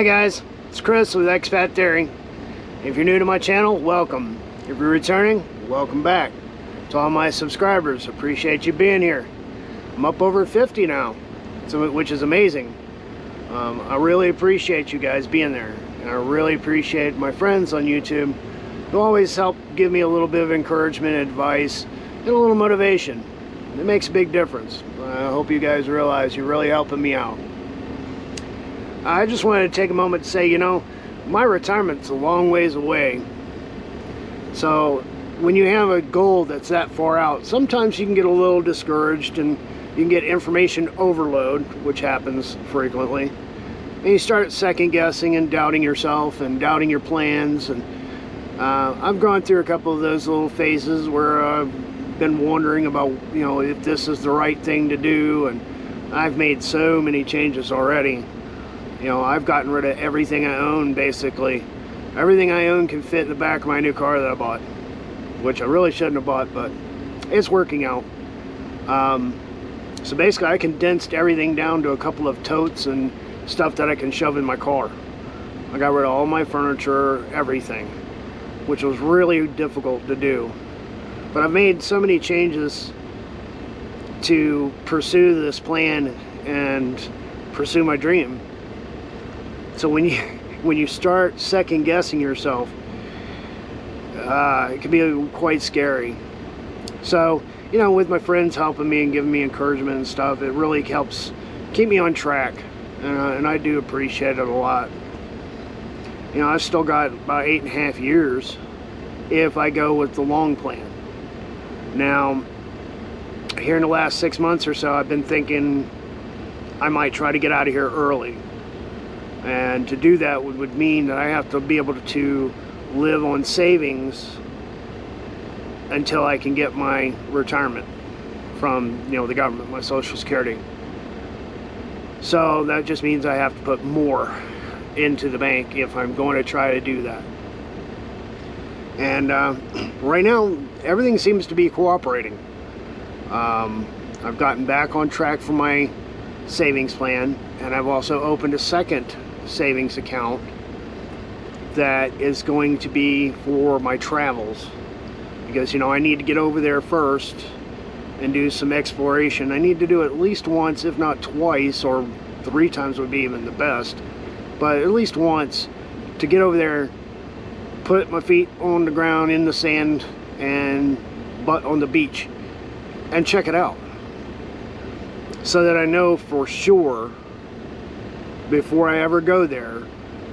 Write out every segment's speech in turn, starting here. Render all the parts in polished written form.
Hi guys, it's Chris with Expat Theory. If you're new to my channel, welcome. If you're returning, welcome back. To all my subscribers, appreciate you being here. I'm up over 50 now, which is amazing. I really appreciate you guys being there, and I really appreciate my friends on YouTube who always help give me a little bit of encouragement, advice, and a little motivation. It makes a big difference. I hope you guys realize you're really helping me out. I just wanted to take a moment to say, you know, my retirement's a long ways away. So when you have a goal that's that far out, sometimes you can get a little discouraged and you can get information overload, which happens frequently. And you start second guessing and doubting yourself and doubting your plans. And I've gone through a couple of those little phases where I've been wondering about, you know, if this is the right thing to do. And I've made so many changes already. You know, I've gotten rid of everything I own, basically. Everything I own can fit in the back of my new car that I bought, which I really shouldn't have bought, but it's working out. So basically I condensed everything down to a couple of totes and stuff that I can shove in my car. I got rid of all my furniture, everything, which was really difficult to do. But I've made so many changes to pursue this plan and pursue my dream. So when you start second guessing yourself, it can be quite scary. So, you know, with my friends helping me and giving me encouragement and stuff, it really helps keep me on track, and I do appreciate it a lot. You know, I've still got about 8.5 years if I go with the long plan. Now, here in the last 6 months or so, I've been thinking I might try to get out of here early. And to do that would mean that I have to be able to live on savings until I can get my retirement from, you know, the government, my Social Security. So that just means I have to put more into the bank if I'm going to try to do that. And right now, everything seems to be cooperating. I've gotten back on track for my savings plan, and I've also opened a second savings account that is going to be for my travels, because, you know, I need to get over there first and do some exploration. I need to do it at least once, if not twice, or 3 times would be even the best, but at least once, to get over there, put my feet on the ground in the sand and butt on the beach and check it out, so that I know for sure before I ever go there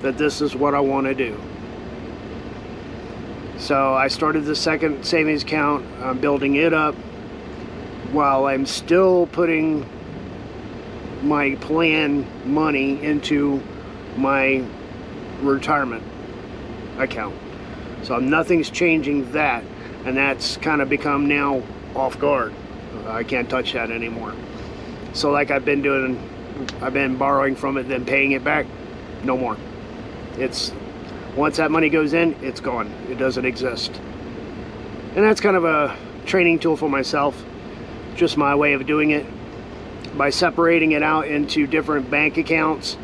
that this is what I want to do. So I started the second savings account. I'm building it up while I'm still putting my plan money into my retirement account. So nothing's changing that, and that's kind of become now off guard. I can't touch that anymore. So like I've been doing, I've been borrowing from it, then paying it back. No more. It's, once that money goes in, it's gone. It doesn't exist. And that's kind of a training tool for myself. Just my way of doing it. By separating it out into different bank accounts,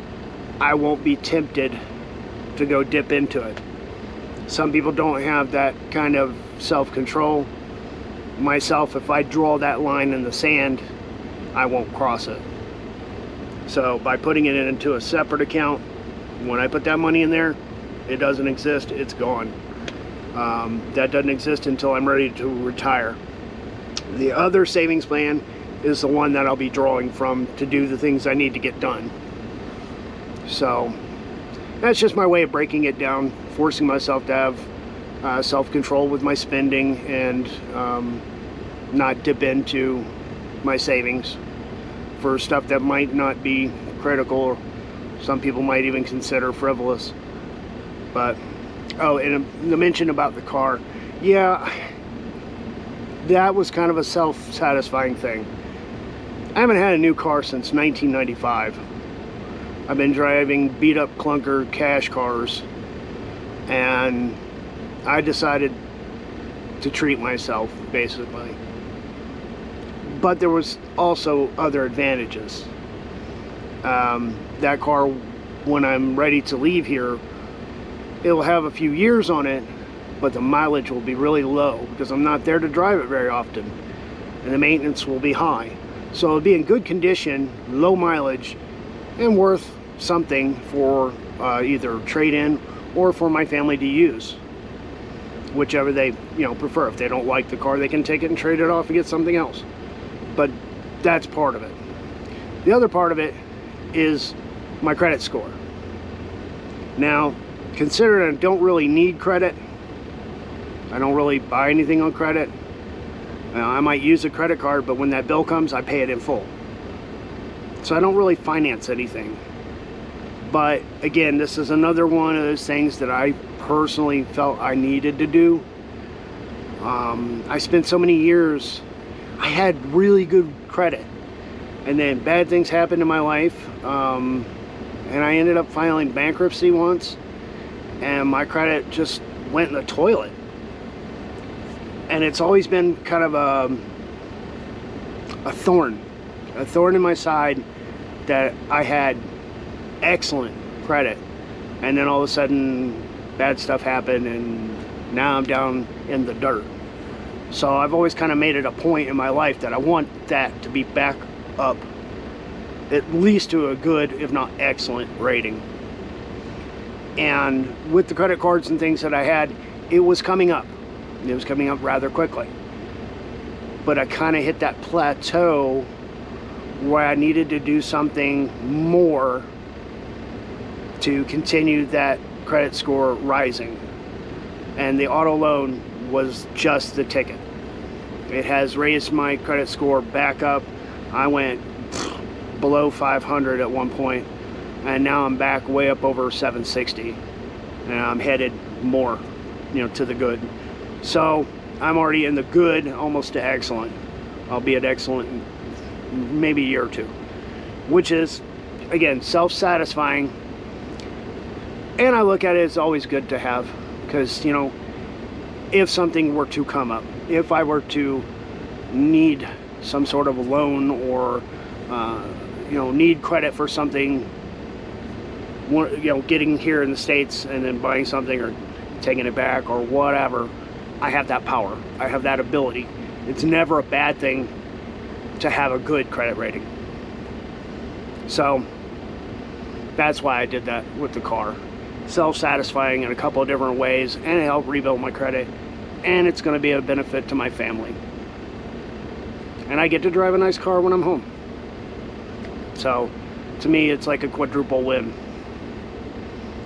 I won't be tempted to go dip into it. Some people don't have that kind of self-control. Myself, if I draw that line in the sand, I won't cross it. So by putting it into a separate account, when I put that money in there, it doesn't exist, it's gone. That doesn't exist until I'm ready to retire. The other savings plan is the one that I'll be drawing from to do the things I need to get done. So that's just my way of breaking it down, forcing myself to have self-control with my spending, and not dip into my savings for stuff that might not be critical, or some people might even consider frivolous. But, oh, and the mention about the car, yeah, that was kind of a self-satisfying thing. I haven't had a new car since 1995. I've been driving beat-up clunker cash cars, and I decided to treat myself, basically. But there was also other advantages. That car when I'm ready to leave here, it'll have a few years on it, but the mileage will be really low because I'm not there to drive it very often, and the maintenance will be high. So it'll be in good condition, low mileage, and worth something for either trade-in or for my family to use, whichever they prefer. If they don't like the car, they can take it and trade it off and get something else. But that's part of it. The other part of it is my credit score. Now, considering I don't really need credit, I don't really buy anything on credit. I might use a credit card, but when that bill comes, I pay it in full. So I don't really finance anything. But again, this is another one of those things that I personally felt I needed to do. I spent so many years, I had really good credit, and then bad things happened in my life, and I ended up filing bankruptcy once, and my credit just went in the toilet. And it's always been kind of a thorn in my side, that I had excellent credit, and then all of a sudden bad stuff happened, and now I'm down in the dirt. So I've always kind of made it a point in my life that I want that to be back up at least to a good, if not excellent, rating. And with the credit cards and things that I had, it was coming up. It was coming up rather quickly. But I kind of hit that plateau where I needed to do something more to continue that credit score rising. And the auto loan was just the ticket. It has raised my credit score back up. I went below 500 at one point, and now I'm back way up over 760, and I'm headed more, to the good. So I'm already in the good, almost to excellent. I'll be at excellent in maybe a year or two, which is, again, self-satisfying. And I look at it as always good to have, because, if something were to come up, if I were to need some sort of a loan, or need credit for something, getting here in the States and then buying something or taking it back or whatever, I have that power. I have that ability. It's never a bad thing to have a good credit rating. So that's why I did that with the car. Self-satisfying in a couple of different ways, and it helped rebuild my credit, and it's going to be a benefit to my family. And I get to drive a nice car when I'm home. So to me, it's like a quadruple win.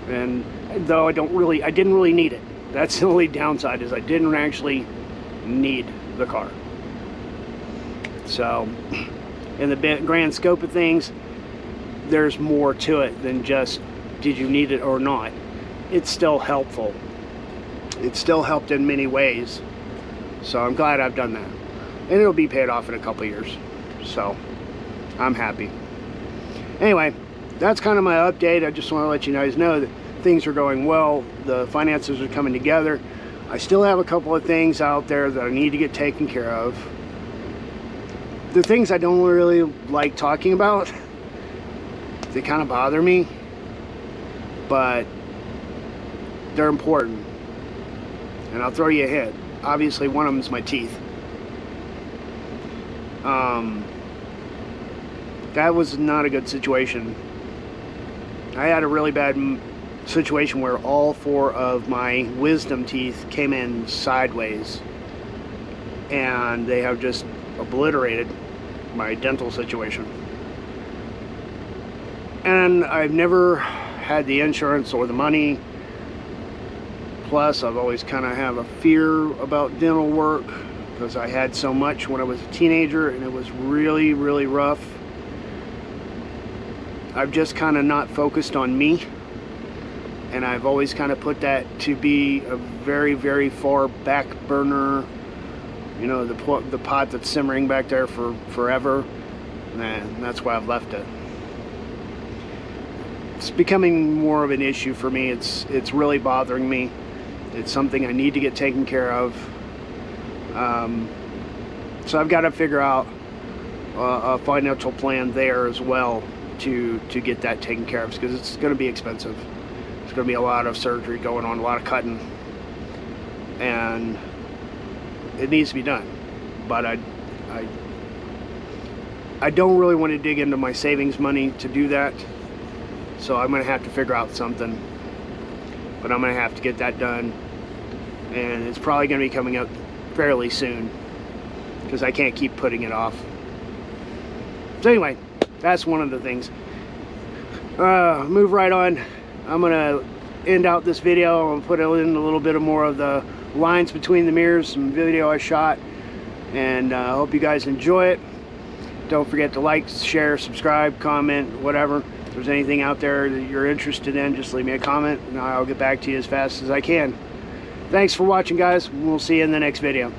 And though I didn't really need it. That's the only downside, is I didn't actually need the car. So in the grand scope of things, there's more to it than just did you need it or not. It's still helpful. It still helped in many ways. So I'm glad I've done that. And it'll be paid off in a couple of years. So I'm happy. Anyway, that's kind of my update. I just want to let you guys know that things are going well. The finances are coming together. I still have a couple of things out there that I need to get taken care of. The things I don't really like talking about, they kind of bother me, but they're important. And I'll throw you a hint. Obviously, one of them is my teeth. That was not a good situation. I had a really bad situation where all 4 of my wisdom teeth came in sideways, and they have just obliterated my dental situation. And I've never had the insurance or the money. Plus, I've always kind of have a fear about dental work because I had so much when I was a teenager, and it was really, really rough. I've just kind of not focused on me, and I've always kind of put that to be a very, very far back burner. The pot that's simmering back there for forever, and that's why I've left it. It's becoming more of an issue for me. It's really bothering me. It's something I need to get taken care of. So I've got to figure out a financial plan there as well to get that taken care of, because it's going to be expensive. It's going to be a lot of surgery going on, a lot of cutting, and it needs to be done. But I don't really want to dig into my savings money to do that, so I'm going to have to figure out something. But I'm going to have to get that done, and it's probably going to be coming up fairly soon, because I can't keep putting it off. So anyway, that's one of the things. Move right on. I'm going to end out this video and put in a little bit of more of the lines between the mirrors, some video I shot, and I hope you guys enjoy it. Don't forget to like, share, subscribe, comment, whatever. If there's anything out there that you're interested in, just leave me a comment and I'll get back to you as fast as I can. Thanks for watching, guys. We'll see you in the next video.